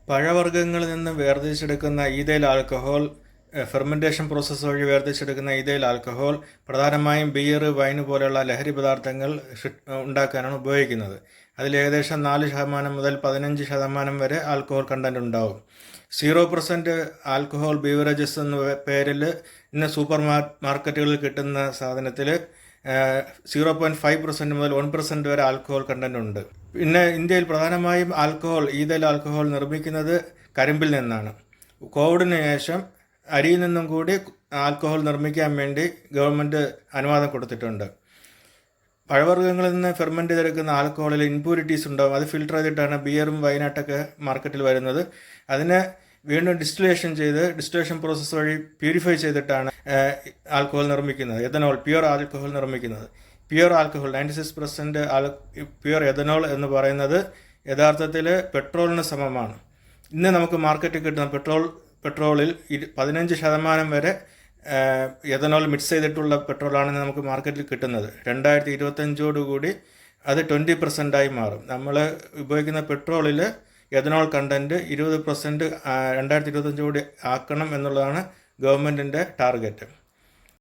പഴവർഗ്ഗങ്ങളിൽ നിന്ന് വേർതിരിച്ചെടുക്കുന്ന ethyl alcohol fermentation process വഴി വേർതിരിച്ചെടുക്കുന്ന ethyl alcohol പ്രധാനമായും ബിയർ, വൈൻ പോലെയുള്ള ലഹരി പദാർത്ഥങ്ങൾ ഉണ്ടാക്കാനാണ് ഉപയോഗിക്കുന്നത്. അതിൽ ഏകദേശം 4% മുതൽ 15% വരെ ആൽക്കഹോൾ കണ്ടന്റ് ഉണ്ടാവും. 0% ആൽക്കഹോൾ ബീവറേജസ് എന്ന പേരിൽ ഇന്ന് സൂപ്പർ മാർക്കറ്റുകളിൽ കിട്ടുന്ന സാധനത്തിൽ 0.5% മുതൽ 1% വരെ ആൽക്കഹോൾ കണ്ടന്റ് ഉണ്ട്. പിന്നെ ഇന്ത്യയിൽ പ്രധാനമായും ഈഥൈൽ ആൽക്കഹോൾ നിർമ്മിക്കുന്നത് കരിമ്പിൽ നിന്നാണ്. കോവിഡിന് ശേഷം അരിയിൽ നിന്നും കൂടി ആൽക്കഹോൾ നിർമ്മിക്കാൻ വേണ്ടി ഗവൺമെൻറ് അനുവാദം കൊടുത്തിട്ടുണ്ട്. പഴവർഗ്ഗങ്ങളിൽ നിന്ന് ഫെർമെൻറ്റ് ചെയ്തെടുക്കുന്ന ആൽക്കഹോളിൽ ഇംപ്യൂരിറ്റീസ് ഉണ്ടാകും. അത് ഫിൽട്ടർ ചെയ്തിട്ടാണ് ബിയറും വൈനായിട്ടൊക്കെ മാർക്കറ്റിൽ വരുന്നത്. അതിനെ വീണ്ടും ഡിസ്റ്റിലേഷൻ പ്രോസസ്സ് വഴി പ്യൂരിഫൈ ചെയ്തിട്ടാണ് ആൽക്കഹോൾ നിർമ്മിക്കുന്നത്, പ്യുവർ ആൽക്കഹോൾ നിർമ്മിക്കുന്നത്. പ്യുവർ ആൽക്കഹോൾ 96% പ്യുവർ എഥനോൾ എന്ന് പറയുന്നത് യഥാർത്ഥത്തിൽ പെട്രോളിന് സമമാണ്. ഇന്ന് നമുക്ക് മാർക്കറ്റിൽ കിട്ടുന്ന പെട്രോളിൽ 15% വരെ എഥനോൾ മിക്സ് ചെയ്തിട്ടുള്ള പെട്രോളാണ് നമുക്ക് മാർക്കറ്റിൽ കിട്ടുന്നത്. 2025 അത് 20% മാറും. നമ്മൾ ഉപയോഗിക്കുന്ന പെട്രോളിൽ എഥനോൾ കണ്ടൻറ്റ് 20% 2025 ആക്കണം എന്നുള്ളതാണ് ഗവൺമെൻറ്റിൻ്റെ ടാർഗറ്റ്.